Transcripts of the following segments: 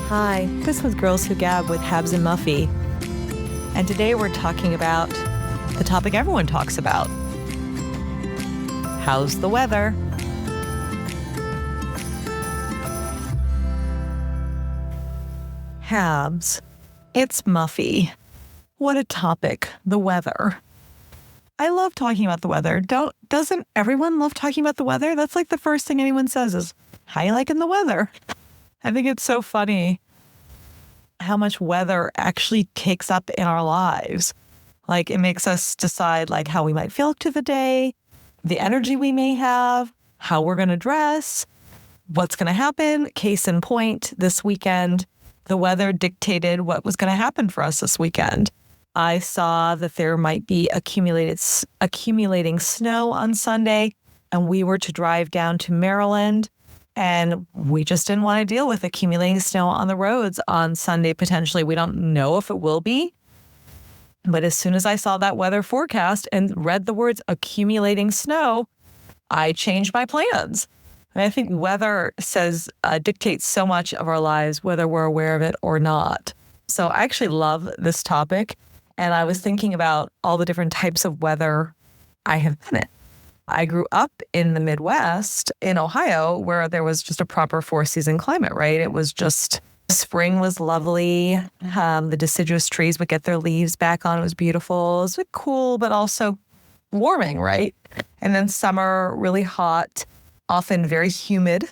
Hi, this is Girls Who Gab with Habs and Muffy. And today we're talking about the topic everyone talks about. How's the weather? Habs. It's Muffy. What a topic, the weather. I love talking about the weather. Doesn't everyone love talking about the weather? That's like the first thing anyone says is, how you liking the weather? I think it's so funny how much weather actually takes up in our lives. Like it makes us decide like how we might feel to the day, the energy we may have, how we're going to dress, what's going to happen. Case in point, this weekend, the weather dictated what was going to happen for us this weekend. I saw that there might be accumulating snow on Sunday, and we were to drive down to Maryland. And we just didn't want to deal with accumulating snow on the roads on Sunday, potentially. We don't know if it will be. But as soon as I saw that weather forecast and read the words accumulating snow, I changed my plans. And I think weather dictates so much of our lives, whether we're aware of it or not. So I actually love this topic. And I was thinking about all the different types of weather I have been in. I grew up in the Midwest in Ohio, where there was just a proper 4-season climate, right? It was just, spring was lovely. The deciduous trees would get their leaves back on. It was beautiful. It was cool, but also warming, right? And then summer, really hot, often very humid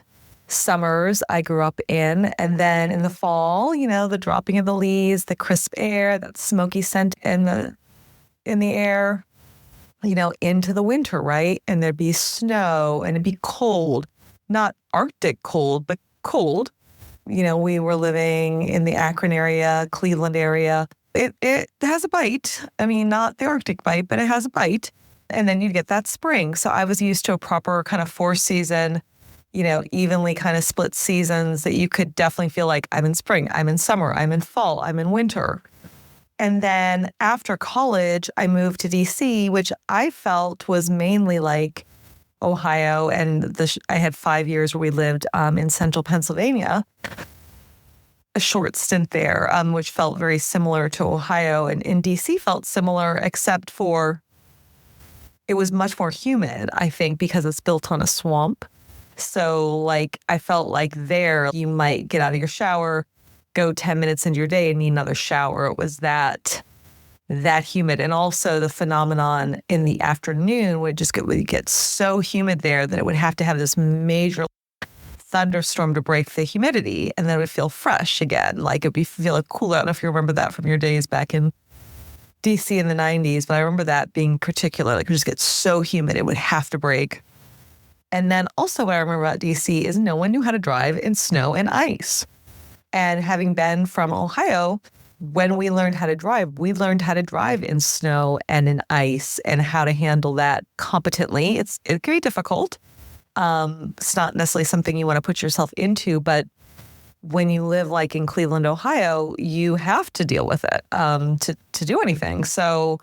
summers I grew up in. And then in the fall, the dropping of the leaves, the crisp air, that smoky scent in the air. Into the winter, right? And there'd be snow and it'd be cold, not Arctic cold, but cold. We were living in the Akron area, Cleveland area. It has a bite. I mean, not the Arctic bite, but it has a bite. And then you'd get that spring. So I was used to a proper kind of 4-season, evenly kind of split seasons that you could definitely feel like I'm in spring, I'm in summer, I'm in fall, I'm in winter. And then after college, I moved to DC, which I felt was mainly like Ohio. And I had 5 years where we lived in central Pennsylvania, a short stint there, which felt very similar to Ohio. And in DC felt similar, except for it was much more humid, I think, because it's built on a swamp. So I felt like there you might get out of your shower, go 10 minutes into your day and need another shower. It was that humid. And also the phenomenon in the afternoon would get so humid there that it would have to have this major thunderstorm to break the humidity. And then it would feel fresh again. Like it'd feel cool. I don't know if you remember that from your days back in DC in the 90s, but I remember that being particular. It would just get so humid, it would have to break. And then also what I remember about DC is no one knew how to drive in snow and ice. And having been from Ohio, when we learned how to drive in snow and in ice and how to handle that competently. It can be difficult. It's not necessarily something you want to put yourself into, but when you live in Cleveland, Ohio, you have to deal with it to do anything. So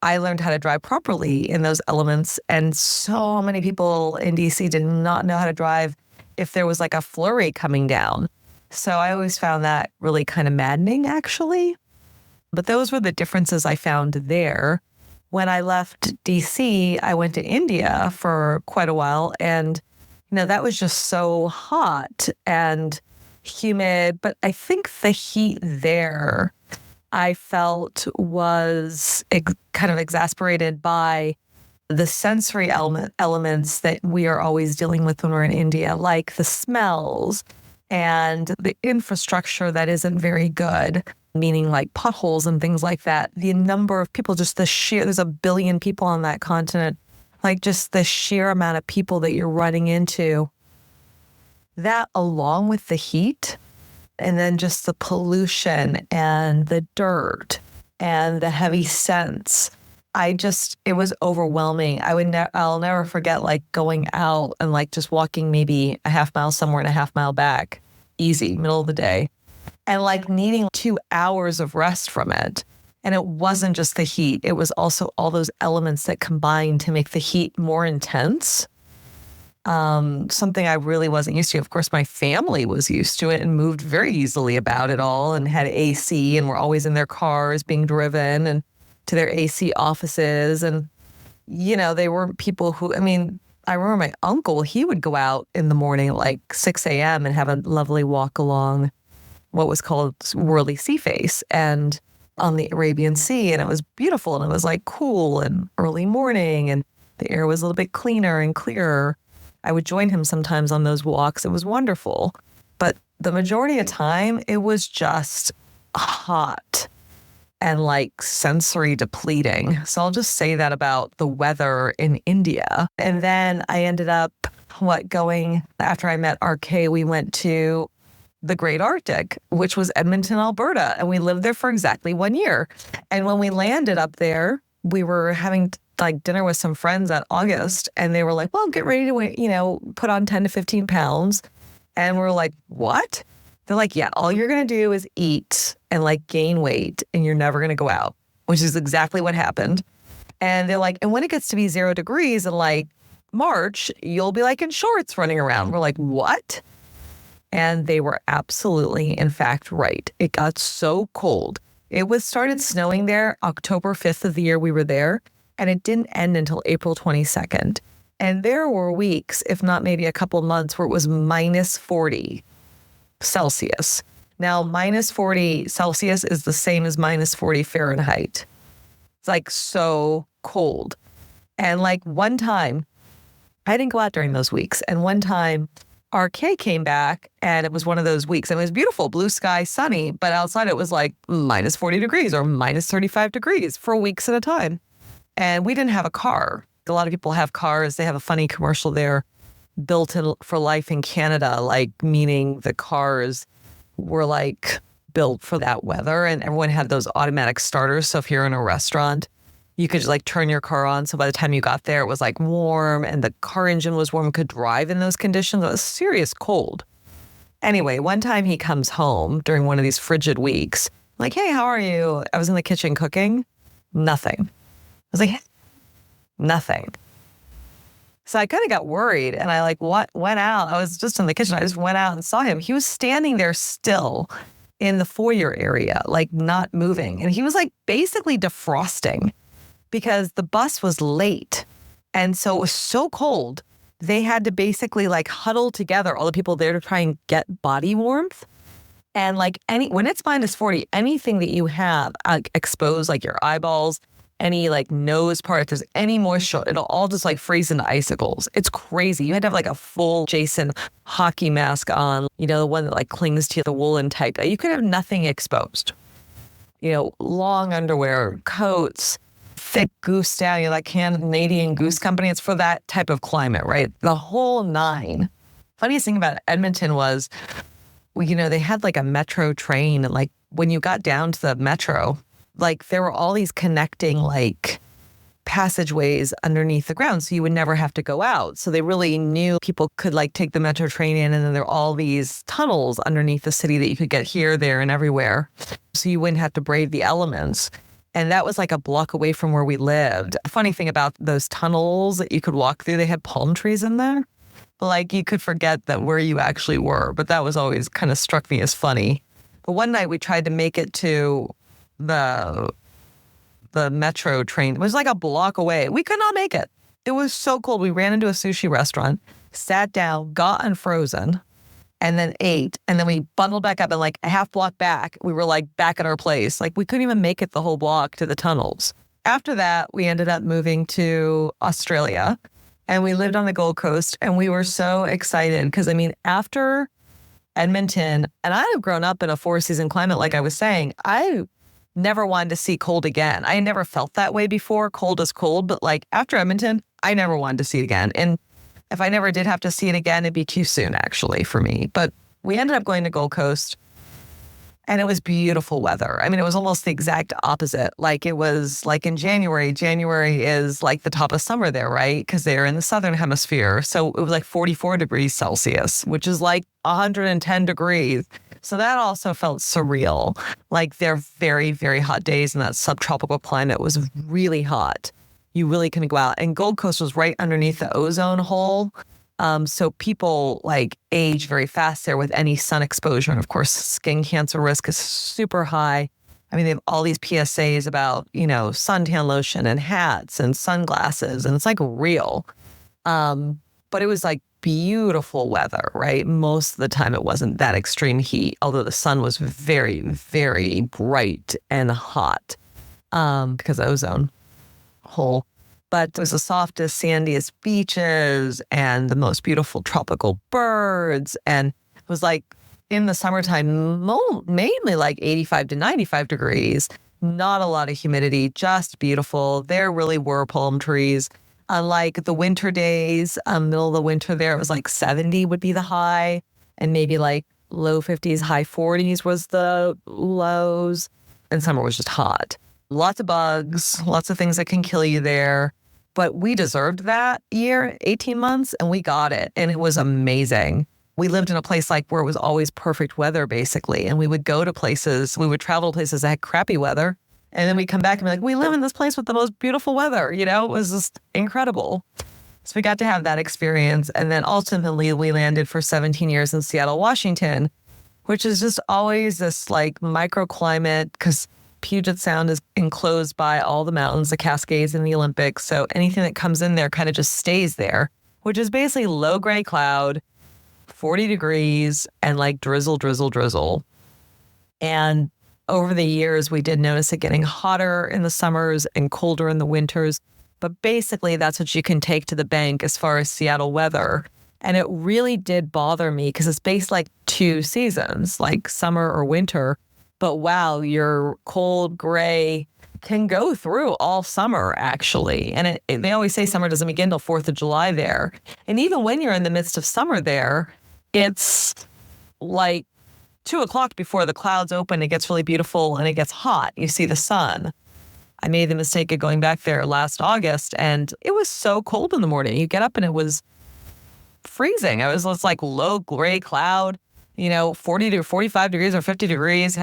I learned how to drive properly in those elements. And so many people in DC did not know how to drive if there was a flurry coming down. So I always found that really kind of maddening, actually. But those were the differences I found there. When I left DC, I went to India for quite a while. And, that was just so hot and humid. But I think the heat there, I felt was kind of exasperated by the sensory elements that we are always dealing with when we're in India, like the smells, and the infrastructure that isn't very good, meaning potholes and things like that. The number of people, there's 1 billion people on that continent, just the sheer amount of people that you're running into. That along with the heat, and then just the pollution and the dirt and the heavy scents. It was overwhelming. I'll never forget going out and just walking maybe a half mile somewhere and a half mile back, easy, middle of the day, and needing 2 hours of rest from it. And it wasn't just the heat. It was also all those elements that combined to make the heat more intense. Something I really wasn't used to. Of course, my family was used to it and moved very easily about it all and had AC and were always in their cars being driven and to their AC offices. And, they were people who, I remember my uncle, he would go out in the morning at like 6 a.m. and have a lovely walk along what was called Whirly Sea Face and on the Arabian Sea. And it was beautiful and it was like cool and early morning and the air was a little bit cleaner and clearer. I would join him sometimes on those walks. It was wonderful. But the majority of time, it was just hot and like sensory depleting. So I'll just say that about the weather in India. And then I ended up, going, after I met RK, we went to the Great Arctic, which was Edmonton, Alberta. And we lived there for exactly 1 year. And when we landed up there, we were having like dinner with some friends at August and they were like, well, get ready to, put on 10 to 15 pounds. And we're like, what? They're like, yeah, all you're going to do is eat and like gain weight and you're never going to go out, which is exactly what happened. And they're like, and when it gets to be 0 degrees in like March, you'll be like in shorts running around. We're like, what? And they were absolutely, in fact, right. It got so cold. It started snowing there October 5th of the year we were there, and it didn't end until April 22nd. And there were weeks, if not maybe a couple months, where it was minus 40 Celsius. Now, minus 40 Celsius is the same as minus 40 Fahrenheit. It's like so cold. And like one time, I didn't go out during those weeks. And one time, RK came back and it was one of those weeks and it was beautiful, blue sky, sunny, but outside it was like minus 40 degrees or minus 35 degrees for weeks at a time. And we didn't have a car. A lot of people have cars. They have a funny commercial there, built in for life in Canada, like meaning the cars were like built for that weather and everyone had those automatic starters. So if you're in a restaurant, you could just like turn your car on. So by the time you got there, it was like warm and the car engine was warm, could drive in those conditions. It was serious cold. Anyway, one time he comes home during one of these frigid weeks, like, hey, how are you? I was in the kitchen cooking. Nothing. I was like, nothing. So I kind of got worried and I like went out. I was just in the kitchen. I just went out and saw him. He was standing there still in the foyer area, like not moving. And he was like basically defrosting because the bus was late. And so it was so cold, they had to basically like huddle together, all the people there to try and get body warmth. And like when it's minus 40, anything that you have exposed, like your eyeballs, any like nose part, if there's any moisture, it'll all just like freeze into icicles. It's crazy. You had to have like a full Jason hockey mask on, the one that like clings to the woolen type. You could have nothing exposed. Long underwear, coats, thick goose down, like Canadian Goose Company. It's for that type of climate, right? The whole nine. Funniest thing about Edmonton was, they had like a metro train. And like when you got down to the metro, like there were all these connecting like passageways underneath the ground. So you would never have to go out. So they really knew people could like take the metro train in. And then there were all these tunnels underneath the city that you could get here, there, and everywhere. So you wouldn't have to brave the elements. And that was like a block away from where we lived. The funny thing about those tunnels that you could walk through, they had palm trees in there. Like you could forget that where you actually were. But that was always kind of struck me as funny. But one night we tried to make it to the metro train. It was like a block away. We could not make it. It was so cold. We ran into a sushi restaurant, sat down, got unfrozen, and then ate. And then we bundled back up and like a half block back, we were like back at our place. Like we couldn't even make it the whole block to the tunnels. After that, we ended up moving to Australia and we lived on the Gold Coast and we were so excited because after Edmonton, and I have grown up in a 4-season climate, like I was saying, I never wanted to see cold again. I never felt that way before. Cold is cold, but like after Edmonton, I never wanted to see it again. And if I never did have to see it again, it'd be too soon actually for me. But we ended up going to Gold Coast and it was beautiful weather. It was almost the exact opposite. Like it was like in January. January is like the top of summer there, right? Because they're in the southern hemisphere. So it was like 44 degrees Celsius, which is like 110 degrees. So that also felt surreal. Like their very, very hot days in that subtropical climate was really hot. You really couldn't go out. And Gold Coast was right underneath the ozone hole. So people like age very fast there with any sun exposure. And of course, skin cancer risk is super high. I mean, they have all these PSAs about, suntan lotion and hats and sunglasses, and it's like real. But it was like beautiful weather, right? Most of the time it wasn't that extreme heat, although the sun was very, very bright and hot because of ozone hole. But it was the softest, sandiest beaches and the most beautiful tropical birds. And it was like in the summertime, mainly like 85 to 95 degrees, not a lot of humidity, just beautiful. There really were palm trees. Unlike the winter days, middle of the winter there, it was like 70 would be the high and maybe like low 50s, high 40s was the lows. And summer was just hot. Lots of bugs, lots of things that can kill you there. But we deserved that year, 18 months, and we got it. And it was amazing. We lived in a place like where it was always perfect weather, basically. And we would go to places, we would travel to places that had crappy weather. And then we'd come back and be like, we live in this place with the most beautiful weather. It was just incredible. So we got to have that experience. And then ultimately we landed for 17 years in Seattle, Washington, which is just always this like microclimate because Puget Sound is enclosed by all the mountains, the Cascades, and the Olympics. So anything that comes in there kind of just stays there, which is basically low gray cloud, 40 degrees, and like drizzle, drizzle, drizzle. And over the years, we did notice it getting hotter in the summers and colder in the winters. But basically, that's what you can take to the bank as far as Seattle weather. And it really did bother me because it's based like 2 seasons, like summer or winter. But wow, your cold gray can go through all summer, actually. And they always say summer doesn't begin till 4th of July there. And even when you're in the midst of summer there, it's like 2 o'clock before the clouds open. It gets really beautiful and it gets hot. You see the sun. I made the mistake of going back there last August, and it was so cold in the morning. You get up and it was freezing. It was just like low gray cloud. 40 to 45 degrees or 50 degrees.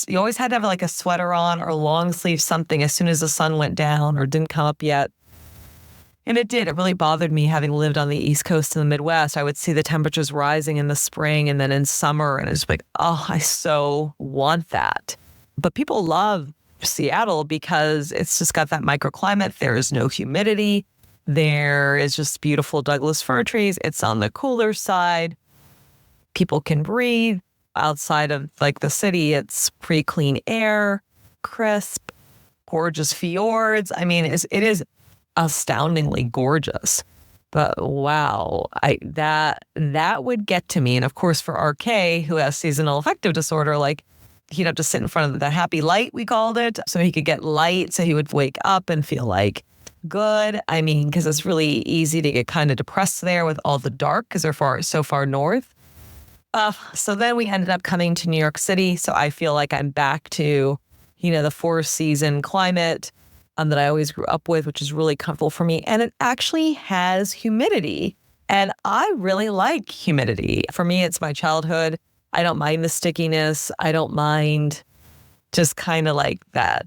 You always had to have like a sweater on or long sleeve something as soon as the sun went down or didn't come up yet. And it did. It really bothered me having lived on the East Coast in the Midwest. I would see the temperatures rising in the spring and then in summer. And it's like, oh, I so want that. But people love Seattle because it's just got that microclimate. There is no humidity. There is just beautiful Douglas fir trees. It's on the cooler side. People can breathe. Outside of like the city, it's pretty clean air, crisp, gorgeous fjords. I mean, it is astoundingly gorgeous. But wow, that would get to me. And of course, for RK, who has seasonal affective disorder, like he'd have to sit in front of the happy light, we called it, so he could get light, so he would wake up and feel like good. I mean, because it's really easy to get kind of depressed there with all the dark because they're so far north. So then we ended up coming to New York City. So I feel like I'm back to, the 4-season climate that I always grew up with, which is really comfortable for me. And it actually has humidity. And I really like humidity. For me, it's my childhood. I don't mind the stickiness. I don't mind just kind of like that.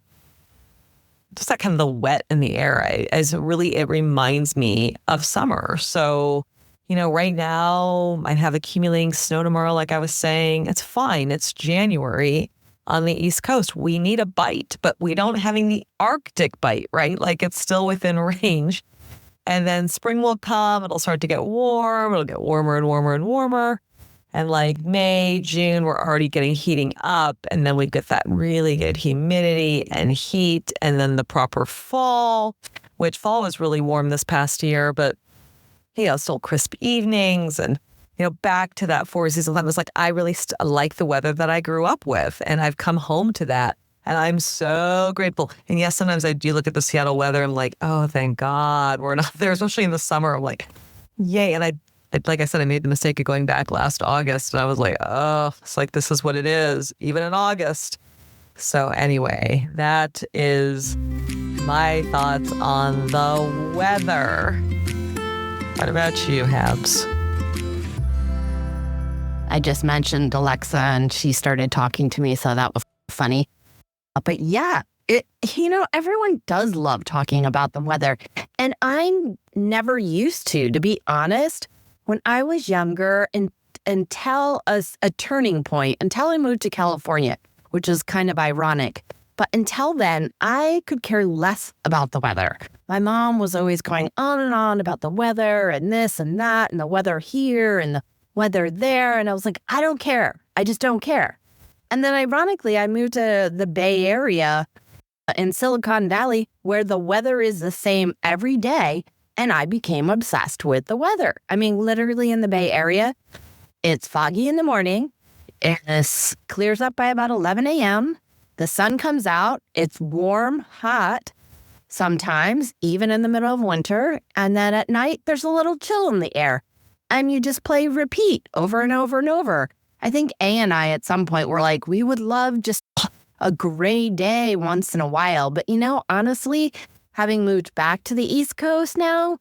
Just that kind of the wet in the air. It reminds me of summer. So right now, might have accumulating snow tomorrow, like I was saying. It's fine. It's January on the East Coast. We need a bite, but we don't have the Arctic bite, right? Like it's still within range. And then spring will come. It'll start to get warm. It'll get warmer and warmer and warmer. And like May, June, we're already heating up. And then we get that really good humidity and heat. And then the proper fall, which fall was really warm this past year, but still crisp evenings and, back to that 4 seasons. I was like, I really like the weather that I grew up with. And I've come home to that. And I'm so grateful. And yes, sometimes I do look at the Seattle weather. I'm like, oh, thank God we're not there, especially in the summer. I'm like, yay. And I like I said, I made the mistake of going back last August. And I was like, oh, it's like, this is what it is, even in August. So anyway, that is my thoughts on the weather. What about you, Habs? I just mentioned Alexa and she started talking to me, so that was funny. But yeah, everyone does love talking about the weather. And I'm never used to be honest. when I was younger and until a turning point, until I moved to California, which is kind of ironic. But until then, I could care less about the weather. My mom was always going on and on about the weather and this and that and the weather here and the weather there. And I was like, I don't care. I just don't care. And then ironically, I moved to the Bay Area in Silicon Valley where the weather is the same every day. And I became obsessed with the weather. I mean, literally in the Bay Area, it's foggy in the morning. It clears up by about 11 a.m. The sun comes out. It's warm, hot, sometimes even in the middle of winter. And then at night, there's a little chill in the air. And you just play repeat over and over and over. I think A and I at some point were like, we would love just a gray day once in a while. But, honestly, having moved back to the East Coast now,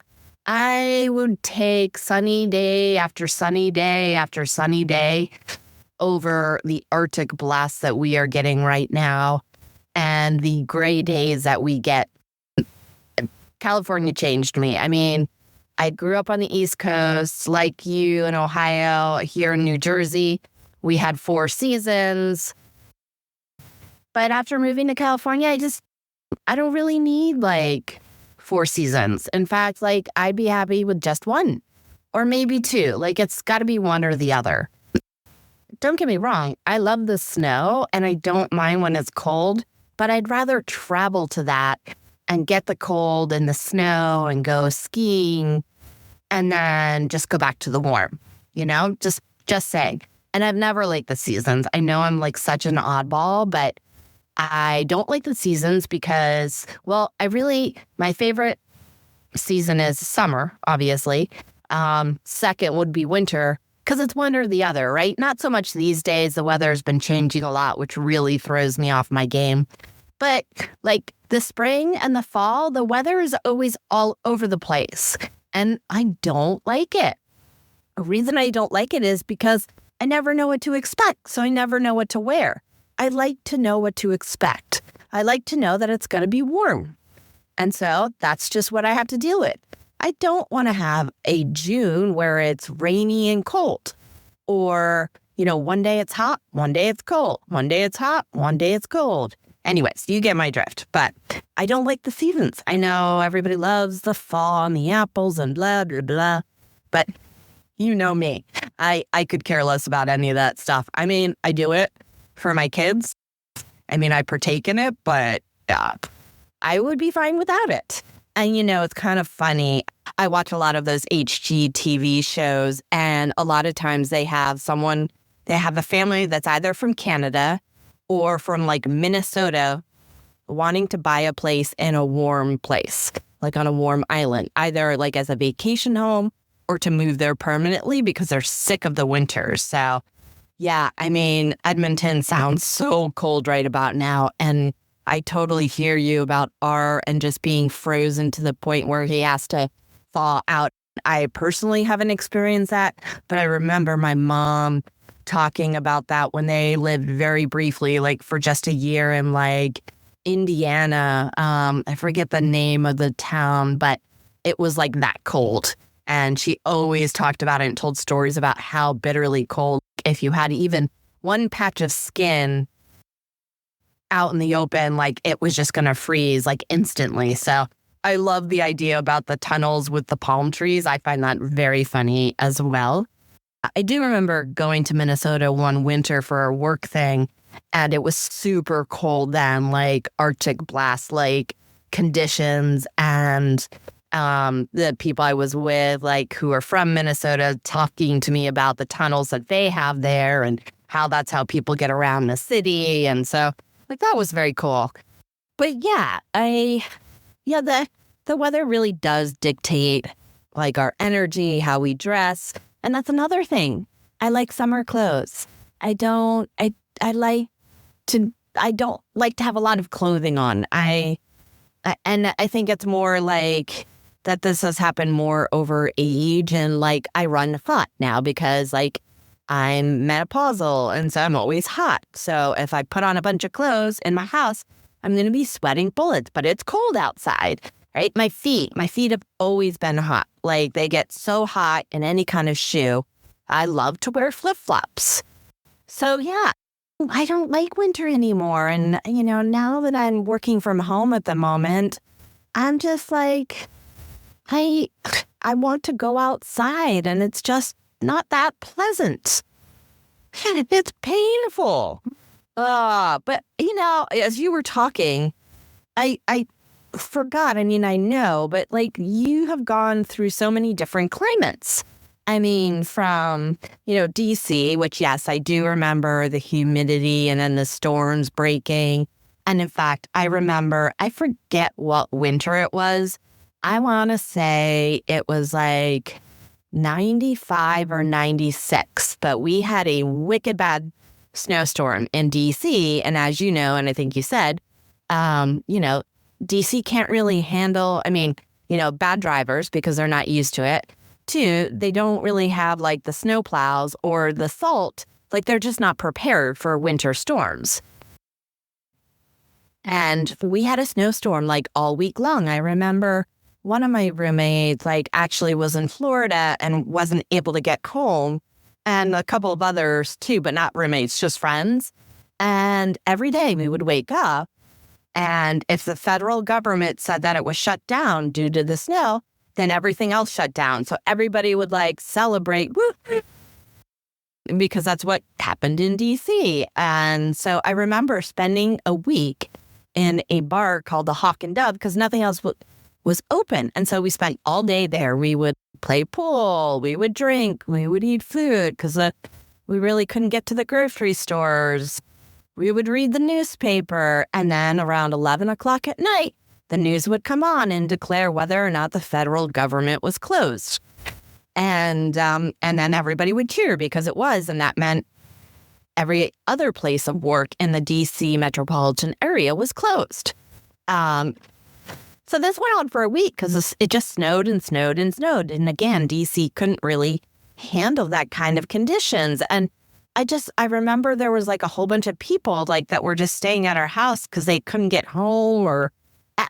I would take sunny day after sunny day after sunny day over the Arctic blasts that we are getting right now and the gray days that we get. California changed me. I mean, I grew up on the East Coast, like you in Ohio, here in New Jersey. We had 4 seasons. But after moving to California, I don't really need 4 seasons. In fact, I'd be happy with just 1 or maybe 2. It's got to be one or the other. Don't get me wrong. I love the snow and I don't mind when it's cold, but I'd rather travel to that and get the cold and the snow and go skiing and then just go back to the warm, just saying. And I've never liked the seasons. I know I'm such an oddball, but I don't like the seasons because, my favorite season is summer, obviously. Second would be winter because it's one or the other, right? Not so much these days. The weather has been changing a lot, which really throws me off my game. But the spring and the fall, the weather is always all over the place. And I don't like it. A reason I don't like it is because I never know what to expect. So I never know what to wear. I like to know what to expect. I like to know that it's going to be warm. And so that's just what I have to deal with. I don't want to have a June where it's rainy and cold. Or, one day it's hot, one day it's cold. One day it's hot, one day it's cold. Anyways, you get my drift. But I don't like the seasons. I know everybody loves the fall and the apples and blah, blah, blah. But you know me. I could care less about any of that stuff. I mean, I do it for my kids. I mean, I partake in it, but I would be fine without it. And, it's kind of funny. I watch a lot of those HGTV shows, and a lot of times they have a family that's either from Canada or from Minnesota wanting to buy a place in a warm place, on a warm island, either as a vacation home or to move there permanently because they're sick of the winters. So, yeah, I mean, Edmonton sounds so cold right about now. And I totally hear you about R and just being frozen to the point where he has to thaw out. I personally haven't experienced that, but I remember my mom talking about that when they lived very briefly, for just a year in Indiana. I forget the name of the town, but it was that cold. And she always talked about it and told stories about how bitterly cold, if you had even one patch of skin out in the open, it was just going to freeze instantly. So I love the idea about the tunnels with the palm trees. I find that very funny as well. I do remember going to Minnesota one winter for a work thing, and it was super cold then, Arctic blast, conditions. And the people I was with, who are from Minnesota, talking to me about the tunnels that they have there and how that's how people get around the city. And so, that was very cool. But yeah, the weather really does dictate, our energy, how we dress. And that's another thing. I like summer clothes. I don't like to have a lot of clothing on. And I think it's more that this has happened more over age, and I run hot now because I'm menopausal and so I'm always hot. So if I put on a bunch of clothes in my house, I'm going to be sweating bullets, but it's cold outside, right? My feet have always been hot. Like they get so hot in any kind of shoe. I love to wear flip-flops. So yeah, I don't like winter anymore. And, now that I'm working from home at the moment, I'm just like, I want to go outside and it's just not that pleasant. It's painful. But, as you were talking, I forgot. I mean, I know, but like you have gone through so many different climates. I mean, from, DC, which, yes, I do remember the humidity and then the storms breaking. And in fact, I forget what winter it was. I want to say it was like 95 or 96, but we had a wicked bad snowstorm in DC. And as you know, and I think you said, DC can't really handle, bad drivers because they're not used to it. Two, they don't really have like the snow plows or the salt. Like they're just not prepared for winter storms. And we had a snowstorm like all week long. I remember one of my roommates actually was in Florida and wasn't able to get home. And a couple of others too, but not roommates, just friends. And every day we would wake up. And if the federal government said that it was shut down due to the snow, then everything else shut down. So everybody would celebrate, woo, because that's what happened in DC. And so I remember spending a week in a bar called the Hawk and Dove because nothing else was open. And so we spent all day there. We would play pool, we would drink, we would eat food because we really couldn't get to the grocery stores. We would read the newspaper. And then around 11 o'clock at night, the news would come on and declare whether or not the federal government was closed. And then everybody would cheer because it was. And that meant every other place of work in the DC metropolitan area was closed. So this went on for a week because it just snowed and snowed and snowed. And again, DC couldn't really handle that kind of conditions. And I remember there was a whole bunch of people that were just staying at our house because they couldn't get home or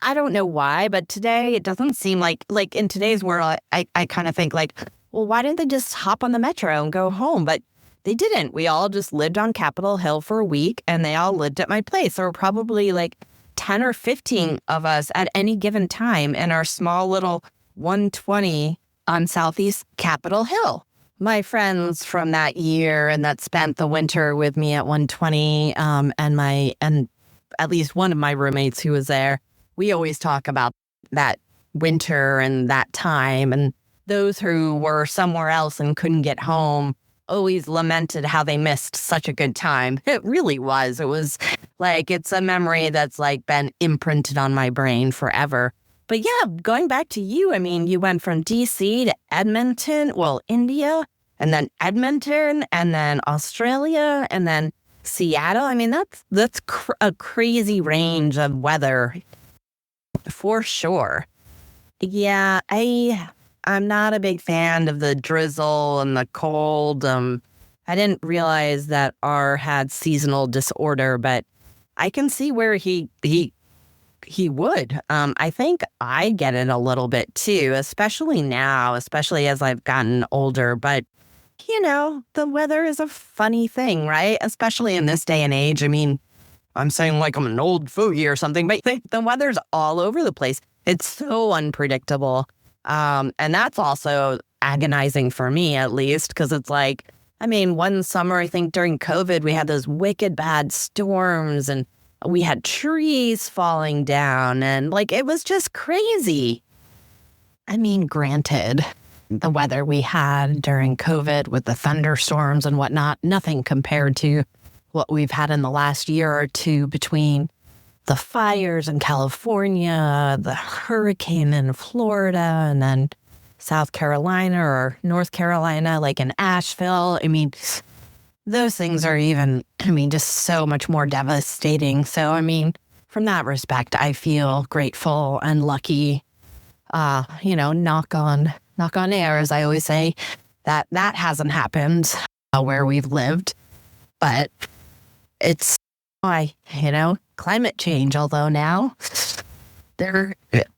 I don't know why, but today it doesn't seem like in today's world, I kind of think well, why didn't they just hop on the metro and go home? But they didn't. We all just lived on Capitol Hill for a week and they all lived at my place. There were probably 10 or 15 of us at any given time in our small little 120 on Southeast Capitol Hill. My friends from that year and that spent the winter with me at 120 and at least one of my roommates who was there, we always talk about that winter and that time. And those who were somewhere else and couldn't get home always lamented how they missed such a good time. It really was. It was it's a memory that's been imprinted on my brain forever. But yeah, going back to you, you went from DC to Edmonton, India, and then Edmonton, and then Australia, and then Seattle. That's a crazy range of weather. For sure. Yeah, I'm not a big fan of the drizzle and the cold. I didn't realize that R had seasonal disorder, but I can see where he would. I think I get it a little bit too, especially now, especially as I've gotten older. But, the weather is a funny thing, right? Especially in this day and age. I'm saying I'm an old fogey or something, but the weather's all over the place. It's so unpredictable. And that's also agonizing for me, at least, because it's one summer, I think during COVID, we had those wicked bad storms and we had trees falling down and it was just crazy. Granted, the weather we had during COVID with the thunderstorms and whatnot, nothing compared to what we've had in the last year or two between the fires in California, the hurricane in Florida, and then South Carolina or North Carolina, in Asheville. Those things are even, just so much more devastating. So, from that respect, I feel grateful and lucky, knock on air, as I always say, that hasn't happened where we've lived. But it's climate change, although now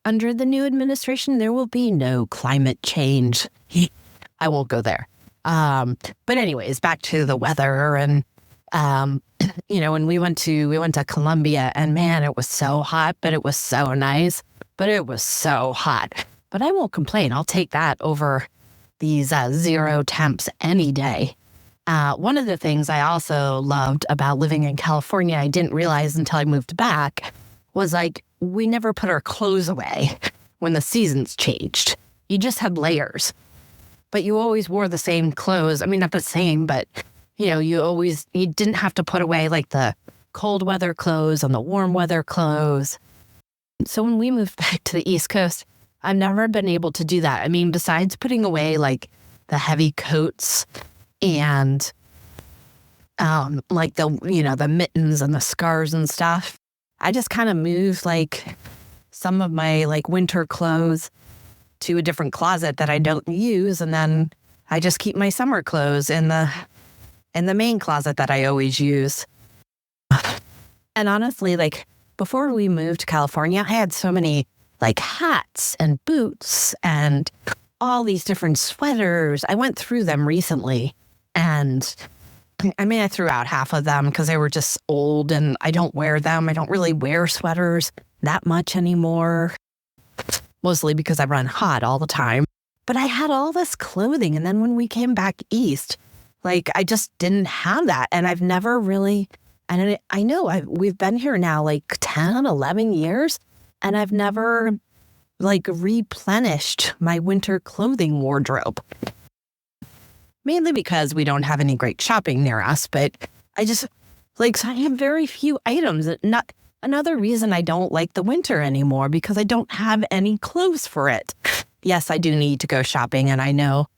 under the new administration, there will be no climate change. I won't go there. But anyways, back to the weather. And, when we went to Colombia, and man, it was so hot, but it was so nice, but it was so hot. But I won't complain. I'll take that over these 0 temps any day. One of the things I also loved about living in California, I didn't realize until I moved back, was like we never put our clothes away when the seasons changed. You just had layers, but you always wore the same clothes. I mean, not the same, but you didn't have to put away like the cold weather clothes and the warm weather clothes. So when we moved back to the East Coast, I've never been able to do that. I mean, besides putting away like the heavy coats and like the mittens and the scarves and stuff, I just kind of moved like some of my like winter clothes to a different closet that I don't use, and then I just keep my summer clothes in the main closet that I always use. And honestly, like before we moved to California, I had so many like hats and boots and all these different sweaters. I went through them recently, and I mean, I threw out half of them because they were just old and I don't wear them. I don't really wear sweaters that much anymore, mostly because I run hot all the time. But I had all this clothing. And then when we came back east, like I just didn't have that. And I've never really, and I know we've been here now like 10, 11 years, and I've never like replenished my winter clothing wardrobe. Mainly because we don't have any great shopping near us, but so I have very few items. Not another reason I don't like the winter anymore, because I don't have any clothes for it. Yes, I do need to go shopping, and I know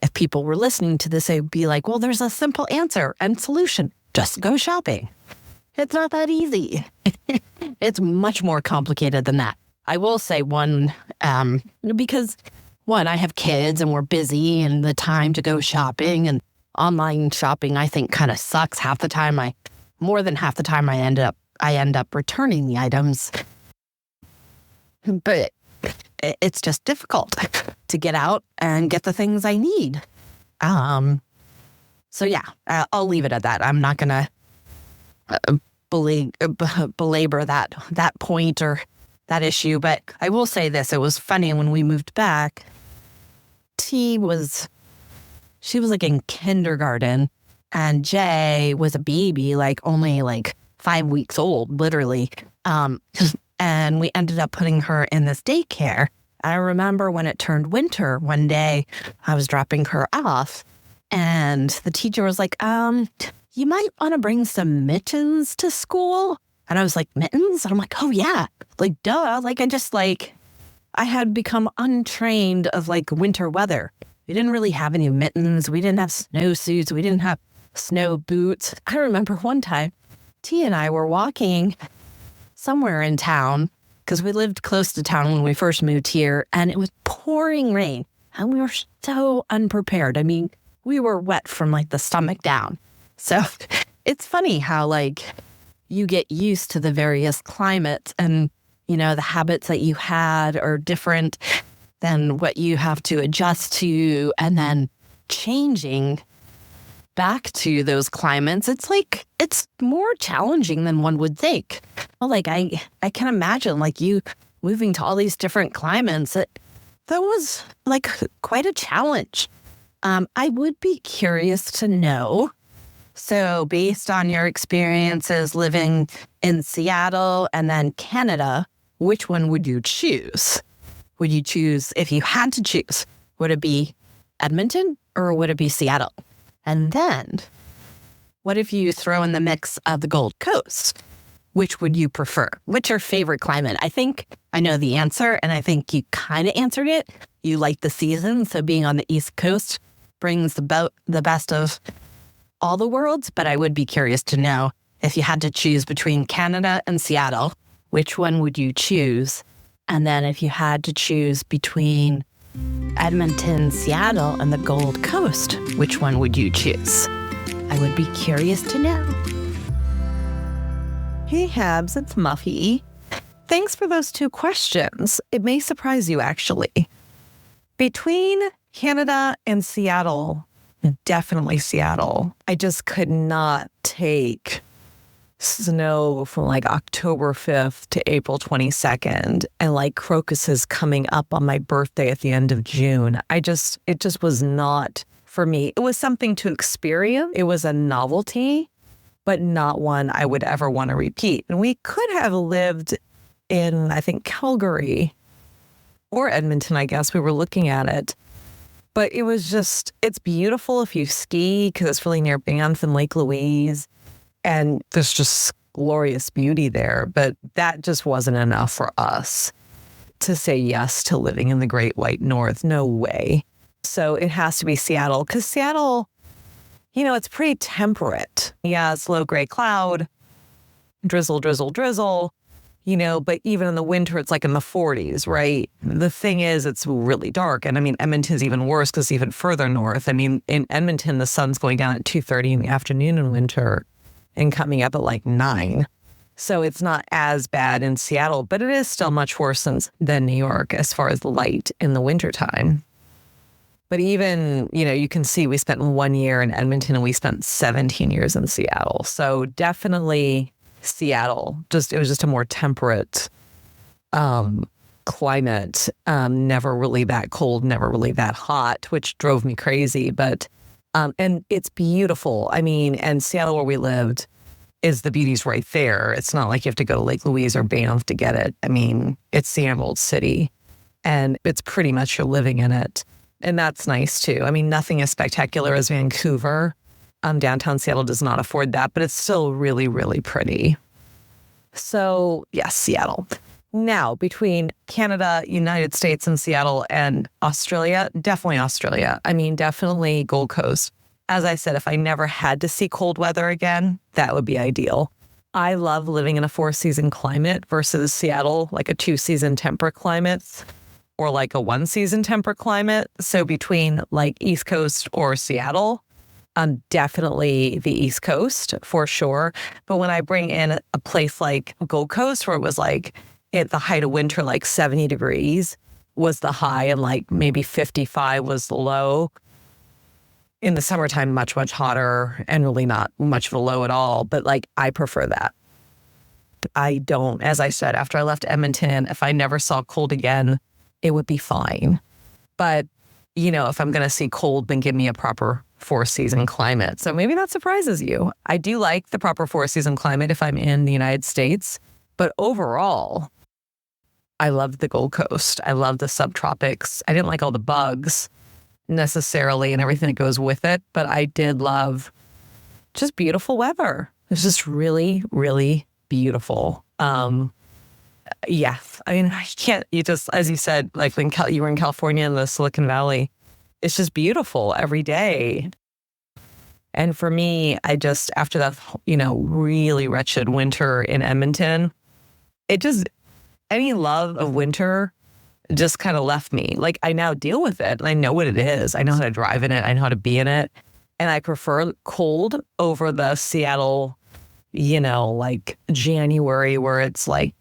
if people were listening to this, they'd be like, well, there's a simple answer and solution. Just go shopping. It's not that easy. It's much more complicated than that. I will say because I have kids and we're busy, and the time to go shopping and online shopping, I think kind of sucks half the time. More than half the time I end up returning the items. But it's just difficult to get out and get the things I need. So yeah, I'll leave it at that. I'm not going to belabor that point or that issue, but I will say this. It was funny when we moved back. She was like in kindergarten, and Jay was a baby, like only like 5 weeks old, literally. And we ended up putting her in this daycare. I remember when it turned winter, one day I was dropping her off, and the teacher was like, you might want to bring some mittens to school. And I was like, mittens? And I'm like, oh yeah, like duh. Like I had become untrained of like winter weather. We didn't really have any mittens. We didn't have snowsuits. We didn't have snow boots. I remember one time, T and I were walking somewhere in town, because we lived close to town when we first moved here, and it was pouring rain, and we were so unprepared. I mean, we were wet from like the stomach down. So it's funny how like you get used to the various climates, and the habits that you had are different than what you have to adjust to, and then changing back to those climates, it's more challenging than one would think. Well, like I can imagine like you moving to all these different climates. That was like quite a challenge. I would be curious to know. So based on your experiences living in Seattle and then Canada, which one would you choose? Would you choose, if you had to choose, would it be Edmonton or would it be Seattle? And then what if you throw in the mix of the Gold Coast? Which would you prefer? What's your favorite climate? I think I know the answer, and I think you kind of answered it. You like the season, so being on the East Coast brings the best of all the worlds, but I would be curious to know, if you had to choose between Canada and Seattle, which one would you choose? And then if you had to choose between Edmonton, Seattle, and the Gold Coast, which one would you choose? I would be curious to know. Hey Habs, it's Muffy. thanks for those two questions. It may surprise you, actually. Between Canada and Seattle, definitely Seattle. I just could not take snow from like October 5th to April 22nd and like crocuses coming up on my birthday at the end of June. It just was not for me. It was something to experience. It was a novelty, but not one I would ever want to repeat. And we could have lived in, I think, Calgary or Edmonton, I guess. We were looking at it. But it was just, it's beautiful if you ski because it's really near Banff and Lake Louise. And there's just glorious beauty there. But that just wasn't enough for us to say yes to living in the Great White North. No way. So it has to be Seattle because Seattle, you know, it's pretty temperate. Yeah, it's low gray cloud, drizzle, drizzle, drizzle. You know, but even in the winter, it's like in the 40s, right? The thing is, it's really dark. And I mean, Edmonton's even worse because it's even further north. I mean, in Edmonton, the sun's going down at 2:30 in the afternoon in winter and coming up at like 9. So it's not as bad in Seattle, but it is still much worse than New York as far as light in the wintertime. But even, you know, you can see we spent 1 year in Edmonton and we spent 17 years in Seattle. So definitely Seattle, it was just a more temperate climate, never really that cold, never really that hot, which drove me crazy. But and it's beautiful. I mean, and Seattle where we lived is the beauty's right there. It's not like you have to go to Lake Louise or Banff to get it. I mean, it's the Emerald City and it's pretty much you're living in it. And that's nice too. I mean, nothing as spectacular as Vancouver. Downtown Seattle does not afford that, but it's still really, really pretty. So yes, Seattle. Now, between Canada, United States, and Seattle and Australia, definitely Australia. I mean, definitely Gold Coast. As I said, if I never had to see cold weather again, that would be ideal. I love living in a 4-season climate versus Seattle, like a 2-season temperate climate or like a 1-season temperate climate. So between like East Coast or Seattle, definitely the East Coast for sure. But when I bring in a place like Gold Coast, where it was like at the height of winter, like 70 degrees was the high and like maybe 55 was the low. In the summertime, much, much hotter and really not much of a low at all. But like, I prefer that. I don't, as I said, after I left Edmonton, if I never saw cold again, it would be fine. But, you know, if I'm going to see cold, then give me a proper 4-season climate. So maybe that surprises you. I do like the proper 4-season climate if I'm in the United States. But overall, I loved the Gold Coast. I love the subtropics. I didn't like all the bugs necessarily and everything that goes with it, but I did love just beautiful weather. It's just really, really beautiful. Yeah, I mean, you just, as you said, like when you were in California in the Silicon Valley, it's just beautiful every day. And for me, I just, after that, you know, really wretched winter in Edmonton, any love of winter just kind of left me. Like, I now deal with it and I know what it is. I know how to drive in it. I know how to be in it. And I prefer cold over the Seattle, you know, like January where it's like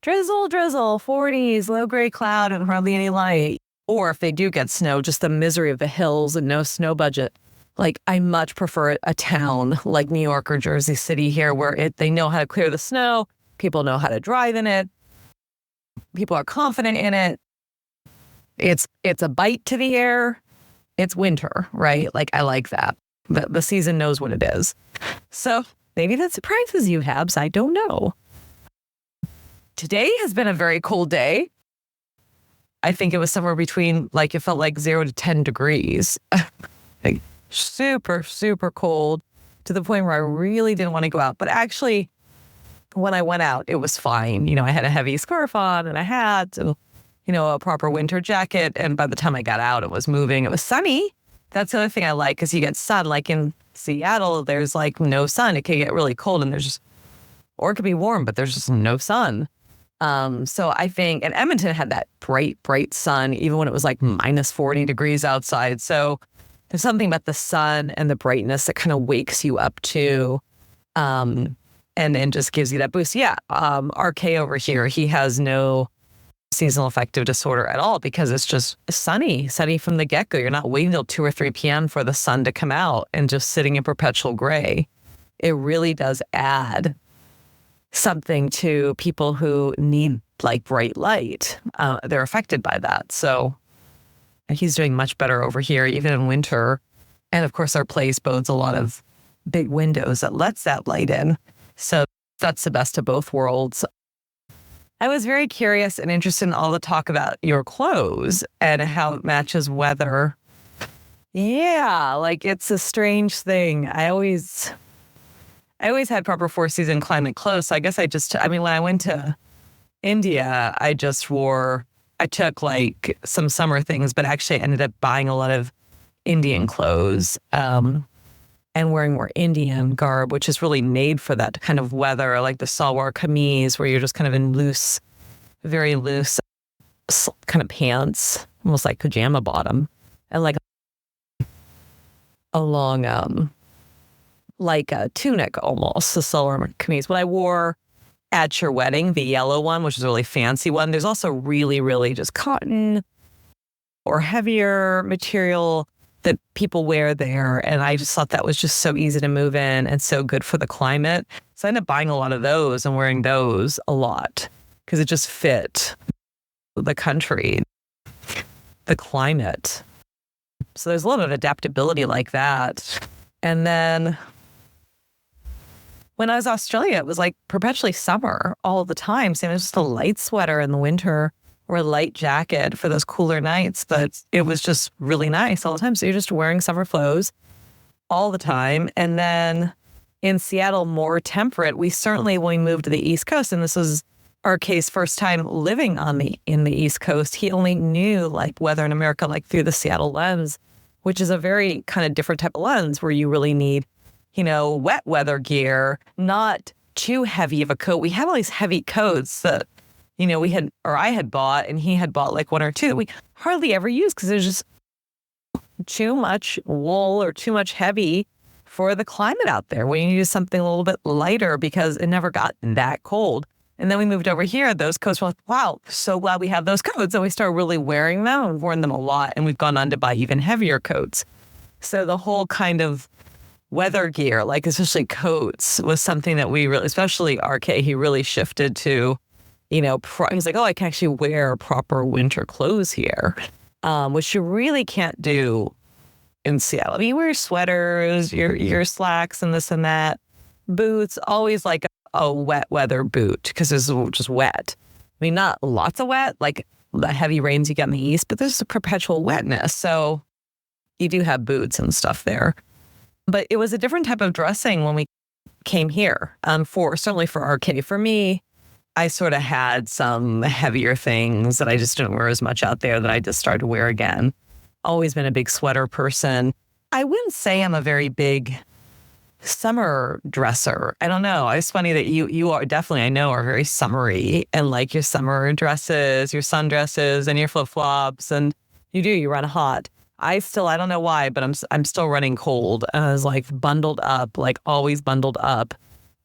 drizzle, drizzle, 40s, low gray cloud and hardly any light. Or if they do get snow, just the misery of the hills and no snow budget. Like, I much prefer a town like New York or Jersey City here where they know how to clear the snow. People know how to drive in it. People are confident in it. It's a bite to the air. It's winter, right? Like, I like that. The season knows what it is. So maybe that surprises you, Habs. I don't know. Today has been a very cold day. I think it was somewhere between, like, it felt like 0 to 10 degrees. Like, super, super cold to the point where I really didn't want to go out. But actually, when I went out, it was fine. You know, I had a heavy scarf on and a hat and, you know, a proper winter jacket. And by the time I got out, it was moving. It was sunny. That's the other thing I like, because you get sun. Like in Seattle, there's like no sun. It can get really cold and or it could be warm, but there's just no sun. So I think, and Edmonton had that bright, bright sun, even when it was like minus 40 degrees outside. So there's something about the sun and the brightness that kind of wakes you up to, and just gives you that boost. Yeah. RK over here, he has no seasonal affective disorder at all because it's just sunny from the get-go. You're not waiting till 2 or 3 p.m. for the sun to come out and just sitting in perpetual gray. It really does add something to people who need like bright light. They're affected by that. So he's doing much better over here, even in winter. And of course, our place boasts a lot of big windows that lets that light in. So that's the best of both worlds. I was very curious and interested in all the talk about your clothes and how it matches weather. Yeah, like it's a strange thing. I always had proper 4-season climate clothes. So I guess when I went to India, I took like some summer things, but actually I ended up buying a lot of Indian clothes and wearing more Indian garb, which is really made for that kind of weather, like the salwar kameez, where you're just kind of in very loose kind of pants, almost like pajama bottom, and like a long, like a tunic almost, the salwar kameez. What I wore at your wedding, the yellow one, which is a really fancy one. There's also really, really just cotton or heavier material that people wear there. And I just thought that was just so easy to move in and so good for the climate. So I ended up buying a lot of those and wearing those a lot because it just fit the country, the climate. So there's a lot of adaptability like that. And then when I was in Australia, it was like perpetually summer all the time. So it was just a light sweater in the winter or a light jacket for those cooler nights. But it was just really nice all the time. So you're just wearing summer clothes all the time. And then in Seattle, more temperate. We certainly, when we moved to the East Coast, and this was our case first time living in the East Coast, he only knew like weather in America, like through the Seattle lens, which is a very kind of different type of lens where you really need, wet weather gear, not too heavy of a coat. We have all these heavy coats that, I had bought and he had bought like one or two that we hardly ever use because there's just too much wool or too much heavy for the climate out there. We need to use something a little bit lighter because it never got that cold. And then we moved over here. Those coats were like, wow, so glad we have those coats. And we started really wearing them and worn them a lot. And we've gone on to buy even heavier coats. So the whole kind of weather gear, like especially coats, was something that we really, especially RK, he really shifted to, he was like, oh, I can actually wear proper winter clothes here, which you really can't do in Seattle. I mean, you wear sweaters, your slacks and this and that, boots, always like a wet weather boot because it's just wet. I mean, not lots of wet, like the heavy rains you get in the East, but there's a perpetual wetness. So you do have boots and stuff there. But it was a different type of dressing when we came here, certainly for RK. For me, I sort of had some heavier things that I just didn't wear as much out there that I just started to wear again. Always been a big sweater person. I wouldn't say I'm a very big summer dresser. I don't know. It's funny that you are definitely, I know, are very summery and like your summer dresses, your sundresses and your flip-flops, and you run hot. I don't know why, but I'm still running cold. And I was like bundled up, like always bundled up.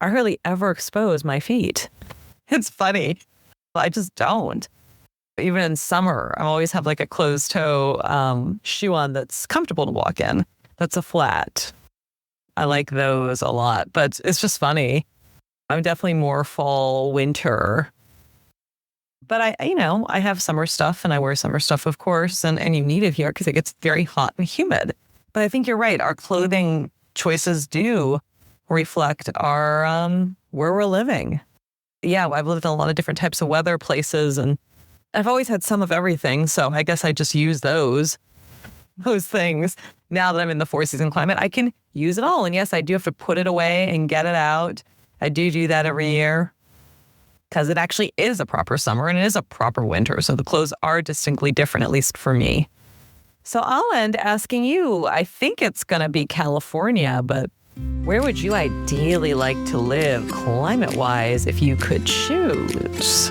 I hardly ever expose my feet. It's funny. I just don't. Even in summer, I always have like a closed toe shoe on that's comfortable to walk in. That's a flat. I like those a lot, but it's just funny. I'm definitely more fall, winter. But I have summer stuff and I wear summer stuff, of course, and you need it here because it gets very hot and humid. But I think you're right. Our clothing choices do reflect our where we're living. Yeah, I've lived in a lot of different types of weather places and I've always had some of everything. So I guess I just use those things. Now that I'm in the 4-season climate, I can use it all. And yes, I do have to put it away and get it out. I do that every year because it actually is a proper summer and it is a proper winter. So the clothes are distinctly different, at least for me. So I'll end asking you, I think it's going to be California, but where would you ideally like to live climate-wise if you could choose?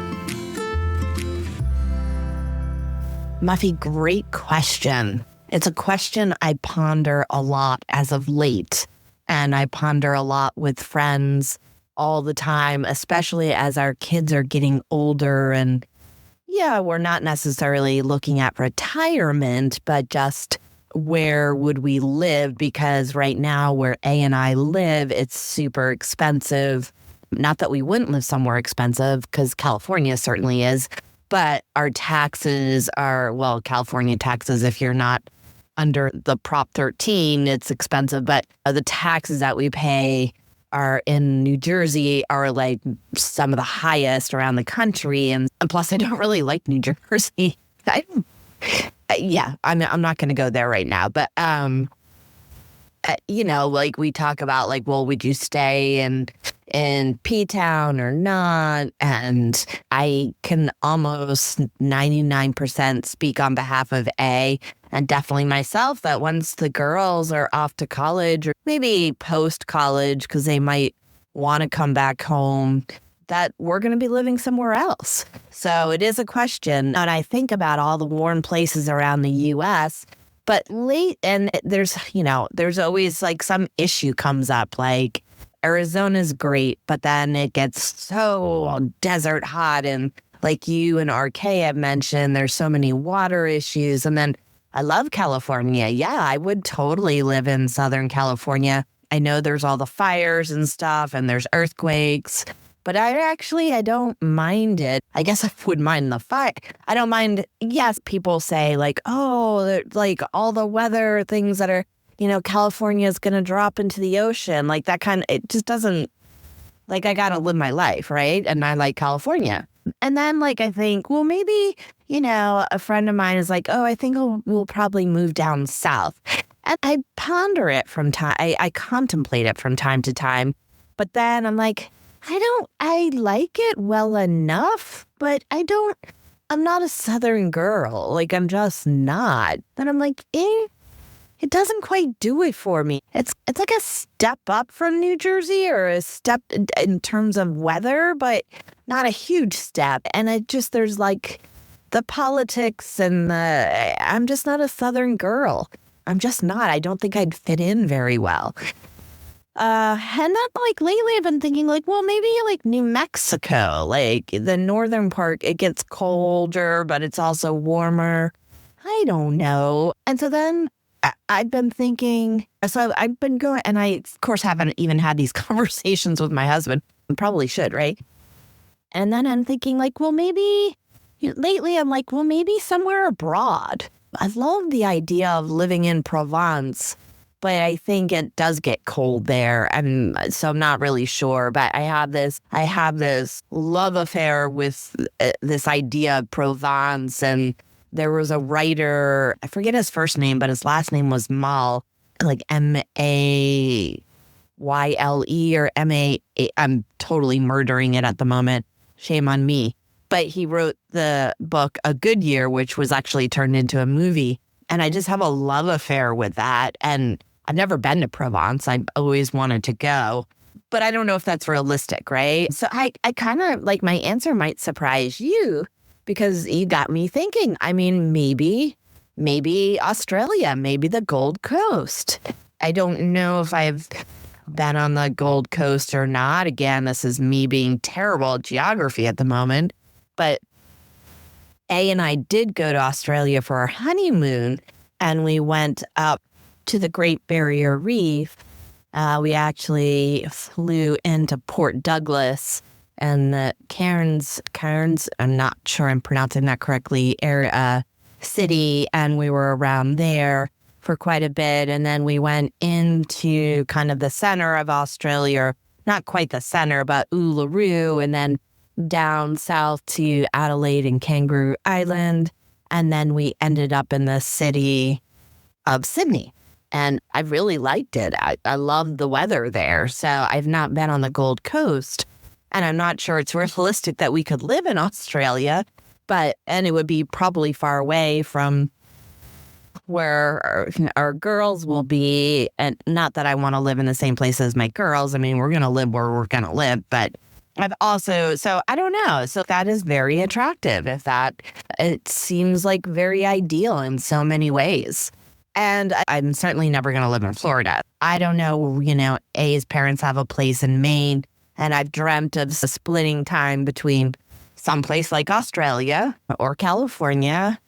Muffy, great question. It's a question I ponder a lot as of late, and I ponder a lot with friends all the time, especially as our kids are getting older. And yeah, we're not necessarily looking at retirement, but just where would we live? Because right now where A and I live, it's super expensive. Not that we wouldn't live somewhere expensive, because California certainly is, but our taxes are, well, California taxes, if you're not under the Prop 13, it's expensive, but the taxes that we pay are in New Jersey are like some of the highest around the country. And plus, I don't really like New Jersey. I'm not going to go there right now. But, like we talk about like, well, would you stay in P-Town or not? And I can almost 99% speak on behalf of A, and definitely myself, that once the girls are off to college or maybe post-college, because they might want to come back home, that we're going to be living somewhere else. So it is a question. And I think about all the warm places around the U.S., but there's always like some issue comes up, like Arizona's great, but then it gets so desert hot. And like you and RK have mentioned, there's so many water issues. And then I love California. Yeah, I would totally live in Southern California. I know there's all the fires and stuff and there's earthquakes, but I don't mind it. I guess I would mind the fire. I don't mind. Yes, people say like, oh, like all the weather things that are, California is going to drop into the ocean. Like that it just doesn't, like I got to live my life, right? And I like California. And then like, I think, well, maybe, a friend of mine is like, oh, I think we'll probably move down south. And I ponder it I contemplate it from time to time. But then I'm like, I like it well enough, but I'm not a Southern girl. Like, I'm just not. Then I'm like, it doesn't quite do it for me. It's like a step up from New Jersey, or a step in terms of weather, but not a huge step. And there's like the politics and I'm just not a Southern girl. I'm just not. I don't think I'd fit in very well. And then like lately I've been thinking like, well, maybe like New Mexico, like the northern part, it gets colder, but it's also warmer. I don't know. And so then I've been thinking, so I've been going, and I of course haven't even had these conversations with my husband. I probably should, right? And then I'm thinking like, well, maybe lately I'm like, well, maybe somewhere abroad. I love the idea of living in Provence, but I think it does get cold there. And so I'm not really sure, but I have this love affair with this idea of Provence. And there was a writer, I forget his first name, but his last name was Mal, like Mayle or Ma. I'm totally murdering it at the moment. Shame on me. But he wrote the book A Good Year, which was actually turned into a movie. And I just have a love affair with that. And I've never been to Provence. I've always wanted to go, but I don't know if that's realistic, right? So I kind of like, my answer might surprise you, because you got me thinking. I mean, maybe Australia, maybe the Gold Coast. I don't know if I've been on the Gold Coast or not. Again, this is me being terrible at geography at the moment. But A and I did go to Australia for our honeymoon, and we went up to the Great Barrier Reef. We actually flew into Port Douglas and the Cairns, I'm not sure I'm pronouncing that correctly, city, and we were around there for quite a bit. And then we went into kind of the center of Australia, not quite the center, but Uluru, and then down south to Adelaide and Kangaroo Island. And then we ended up in the city of Sydney. And I really liked it. I loved the weather there. So I've not been on the Gold Coast, and I'm not sure it's realistic that we could live in Australia, and it would be probably far away from where our girls will be. And not that I want to live in the same place as my girls. I mean, we're going to live where we're going to live, but so I don't know. So that is very attractive. It seems like very ideal in so many ways. And I'm certainly never going to live in Florida. I don't know, A's parents have a place in Maine, And I've dreamt of splitting time between someplace like Australia or California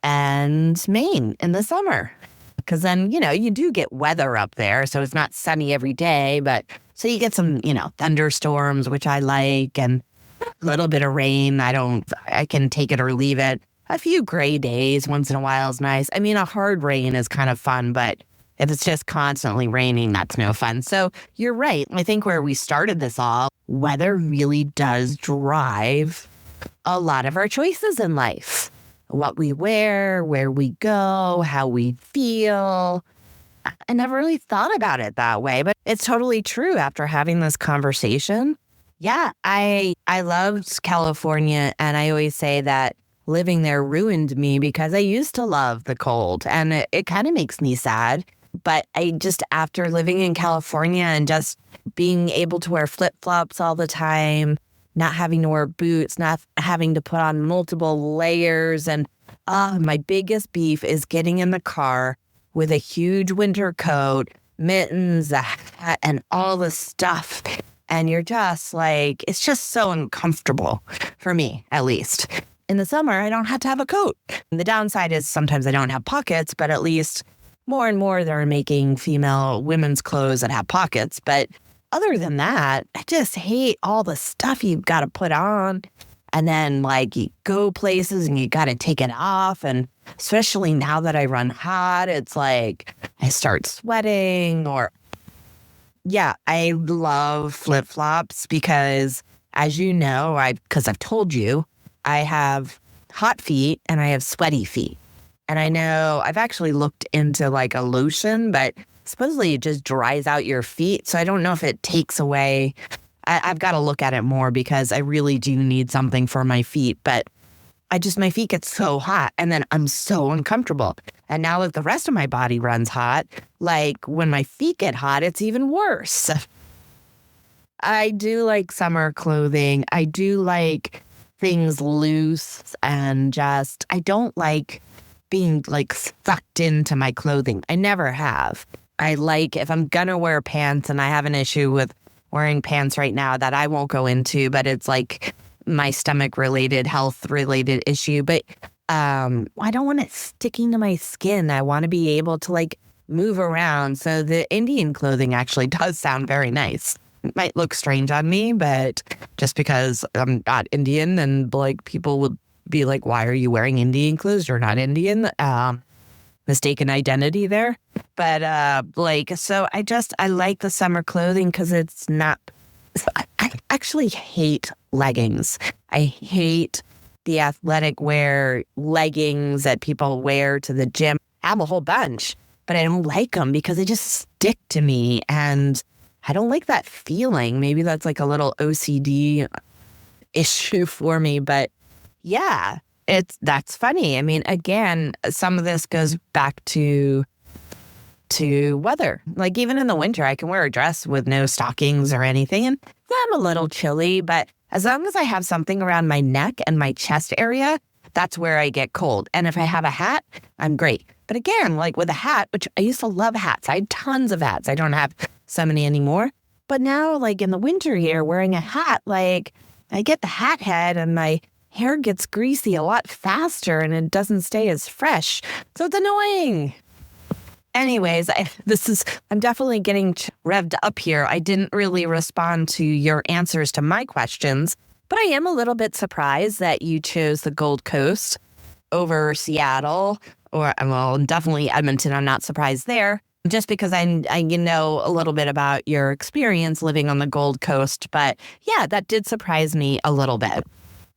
and Maine in the summer. Because then, you do get weather up there. So it's not sunny every day, but so you get some, thunderstorms, which I like, and a little bit of rain. I can take it or leave it. A few gray days once in a while is nice. I mean, a hard rain is kind of fun, but if it's just constantly raining, that's no fun. So you're right. I think where we started this all, weather really does drive a lot of our choices in life. What we wear, where we go, how we feel. I never really thought about it that way, but it's totally true after having this conversation. Yeah, I loved California, and I always say that living there ruined me because I used to love the cold, and it kind of makes me sad. But after living in California and just being able to wear flip-flops all the time, not having to wear boots, not having to put on multiple layers. And my biggest beef is getting in the car with a huge winter coat, mittens, a hat, and all the stuff. And you're just like, it's just so uncomfortable for me, at least. In the summer, I don't have to have a coat. And the downside is sometimes I don't have pockets, but at least more and more they're making women's clothes that have pockets. But other than that, I just hate all the stuff you've got to put on. And then you go places and you got to take it off. And especially now that I run hot, it's like I start sweating I love flip-flops because, as you know, because I've told you, I have hot feet and I have sweaty feet. And I know I've actually looked into a lotion, but supposedly it just dries out your feet. So I don't know if it takes away. I've got to look at it more because I really do need something for my feet. But my feet get so hot and then I'm so uncomfortable. And now that the rest of my body runs hot, when my feet get hot, it's even worse. I do like summer clothing. I do like things loose and I don't like being sucked into my clothing. I never have. I if I'm gonna wear pants, and I have an issue with wearing pants right now that I won't go into, but it's my stomach related, health related issue. But I don't want it sticking to my skin. I want to be able to move around. So the Indian clothing actually does sound very nice. It might look strange on me, but just because I'm not Indian and people would be like, why are you wearing Indian clothes? You're not Indian. Mistaken identity there. But so I like the summer clothing because it's not, I actually hate leggings. I hate the athletic wear leggings that people wear to the gym. I have a whole bunch, but I don't like them because they just stick to me. And I don't like that feeling. Maybe that's a little OCD issue for me, but yeah, that's funny. I mean, again, some of this goes back to weather. Even in the winter, I can wear a dress with no stockings or anything. And I'm a little chilly, but as long as I have something around my neck and my chest area, that's where I get cold. And if I have a hat, I'm great. But again, with a hat, which I used to love hats. I had tons of hats. I don't have so many anymore. But now, in the winter here, wearing a hat, I get the hat head and my hair gets greasy a lot faster and it doesn't stay as fresh. So it's annoying. Anyways, I'm definitely getting revved up here. I didn't really respond to your answers to my questions, but I am a little bit surprised that you chose the Gold Coast over Seattle or, well, definitely Edmonton. I'm not surprised there just because I know a little bit about your experience living on the Gold Coast. But yeah, that did surprise me a little bit.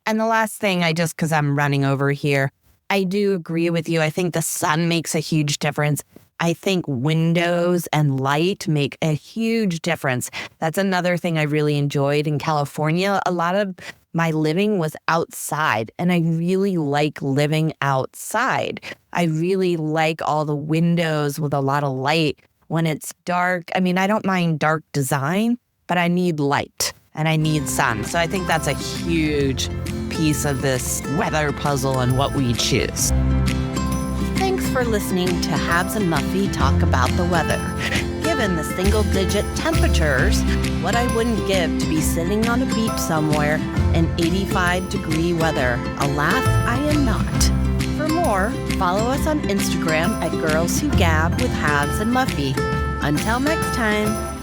And the last thing, because I'm running over here, I do agree with you. I think the sun makes a huge difference. I think windows and light make a huge difference. That's another thing I really enjoyed in California. A lot of my living was outside, and I really like living outside. I really like all the windows with a lot of light when it's dark. I mean, I don't mind dark design, but I need light and I need sun. So I think that's a huge piece of this weather puzzle and what we choose. Thanks for listening to Habs and Muffy talk about the weather. Give given the single-digit temperatures, what I wouldn't give to be sitting on a beach somewhere in 85-degree weather. Alas, I am not. For more, follow us on Instagram at Girls Who Gab with Habs and Muffy. Until next time.